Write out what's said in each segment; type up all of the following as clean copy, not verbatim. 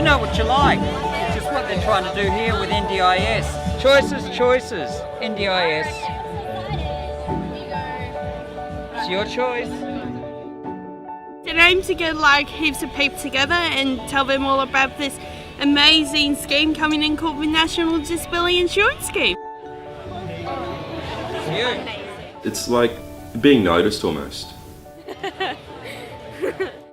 know what you like, which is what they're trying to do here with NDIS. Choices, NDIS. It's your choice. It aims to get like heaps of people together and tell them all about this amazing scheme coming in called the National Disability Insurance Scheme. It's you. It's like being noticed almost.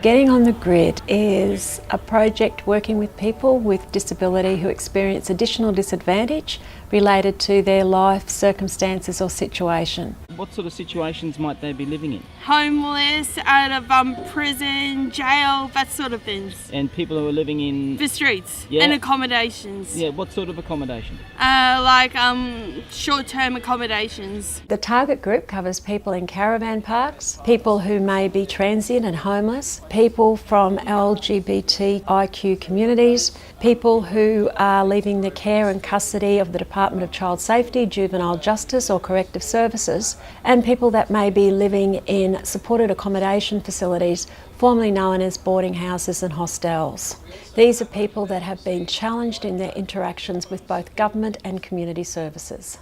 Getting on the Grid is a project working with people with disability who experience additional disadvantage related to their life circumstances or situation. What sort of situations might they be living in? Homeless, out of prison, jail, that sort of things. And people who are living in The streets Yeah. and accommodations. Yeah, what sort of accommodation? Like short-term accommodations. The target group covers people in caravan parks, people who may be transient and homeless, people from LGBTIQ communities, people who are leaving the care and custody of the Department of Child Safety, Juvenile Justice or Corrective Services, and people that may be living in supported accommodation facilities, formerly known as boarding houses and hostels. These are people that have been challenged in their interactions with both government and community services.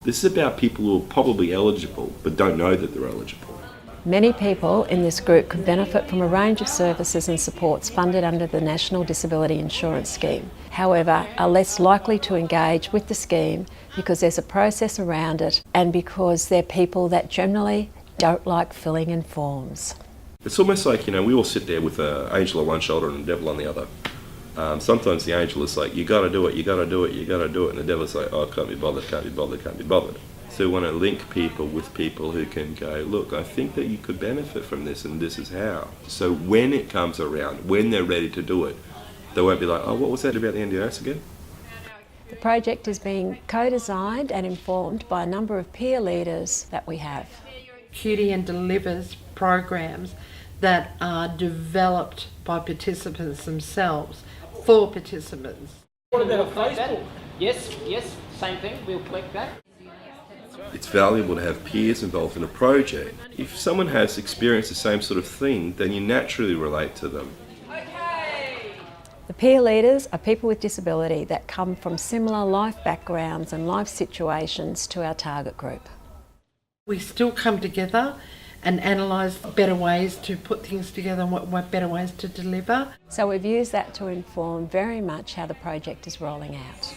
This is about people who are probably eligible but don't know that they're eligible. Many people in this group could benefit from a range of services and supports funded under the National Disability Insurance Scheme. However, are less likely to engage with the scheme because there's a process around it and because they're people that generally don't like filling in forms. It's almost like, we all sit there with an angel on one shoulder and a devil on the other. Sometimes the angel is like, you got to do it, you got to do it, you got to do it. And the devil's like, oh, can't be bothered, can't be bothered, can't be bothered. So we want to link people with people who can go, look, I think that you could benefit from this and this is how. So when it comes around, when they're ready to do it, they won't be like, oh, what was that about the NDIS again? The project is being co-designed and informed by a number of peer leaders that we have. Captioning delivers programs that are developed by participants themselves for participants. What about a Facebook? Yes, same thing, we'll collect that. It's valuable to have peers involved in a project. If someone has experienced the same sort of thing, then you naturally relate to them. The peer leaders are people with disability that come from similar life backgrounds and life situations to our target group. We still come together and analyse better ways to put things together and what better ways to deliver. So we've used that to inform very much how the project is rolling out.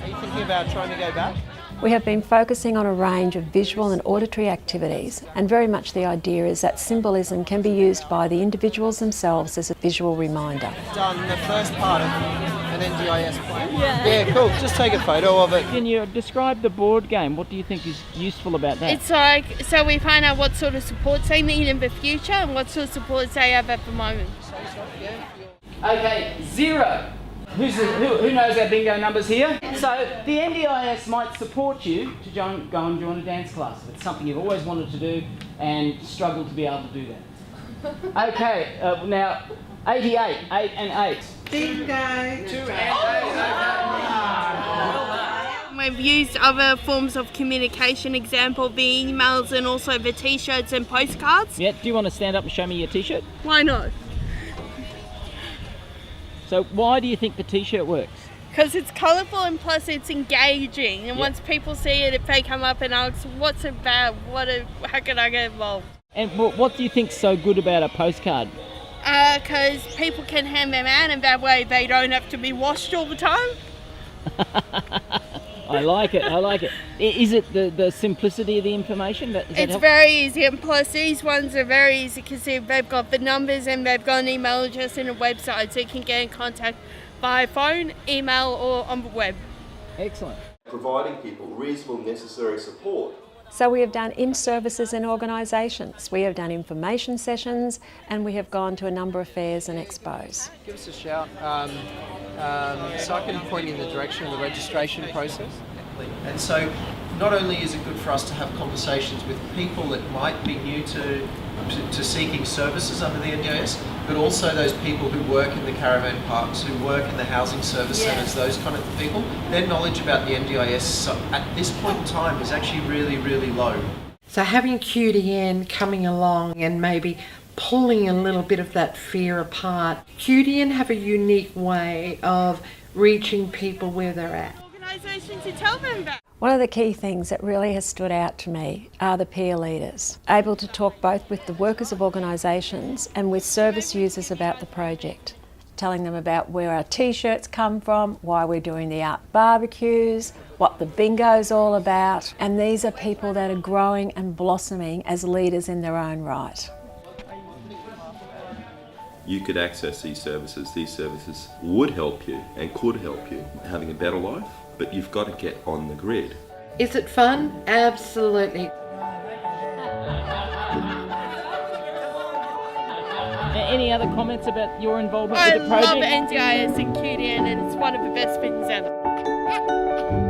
Are you thinking about trying to go back? We have been focusing on a range of visual and auditory activities, and very much the idea is that symbolism can be used by the individuals themselves as a visual reminder. Done the first part of an NDIS plan. Yeah, cool. Just take a photo of it. Can you describe the board game? What do you think is useful about that? It's like, so we find out what sort of supports they need in the future and what sort of supports they have at the moment. Okay, 0. Who knows our bingo numbers here? So the NDIS might support you to go and join a dance class if it's something you've always wanted to do and struggled to be able to do that. Okay, now 88, 8 and 8. Bingo! 2 and 8. We've used other forms of communication, example the emails and also the t-shirts and postcards. Yeah, do you want to stand up and show me your t-shirt? Why not? So why do you think the t-shirt works? Because it's colourful and plus it's engaging. And once people see it, if they come up and ask, what's it about? How can I get involved? And what do you think's so good about a postcard? Because people can hand them out and that way they don't have to be washed all the time. I like it. Is it the simplicity of the information? It's very easy, and plus these ones are very easy because they've got the numbers and they've got an email address and a website, so you can get in contact by phone, email or on the web. Excellent. Providing people reasonable necessary support. So we have done in-services in organisations, we have done information sessions, and we have gone to a number of fairs and expos. Give us a shout so I can point you in the direction of the registration process. And so not only is it good for us to have conversations with people that might be new to seeking services under the NDIS, but also those people who work in the caravan parks, who work in the housing service centres, those kind of people, their knowledge about the NDIS at this point in time is actually really, really low. So having QDN coming along and maybe pulling a little bit of that fear apart. QDN have a unique way of reaching people where they're at. Organisation to tell them about. One of the key things that really has stood out to me are the peer leaders, able to talk both with the workers of organisations and with service users about the project, telling them about where our t-shirts come from, why we're doing the art barbecues, what the bingo's all about, and these are people that are growing and blossoming as leaders in their own right. You could access these services would help you and could help you having a better life, but you've got to get on the grid. Is it fun? Absolutely. Any other comments about your involvement I with the project? love NDIS and QDN, and it's one of the best things ever.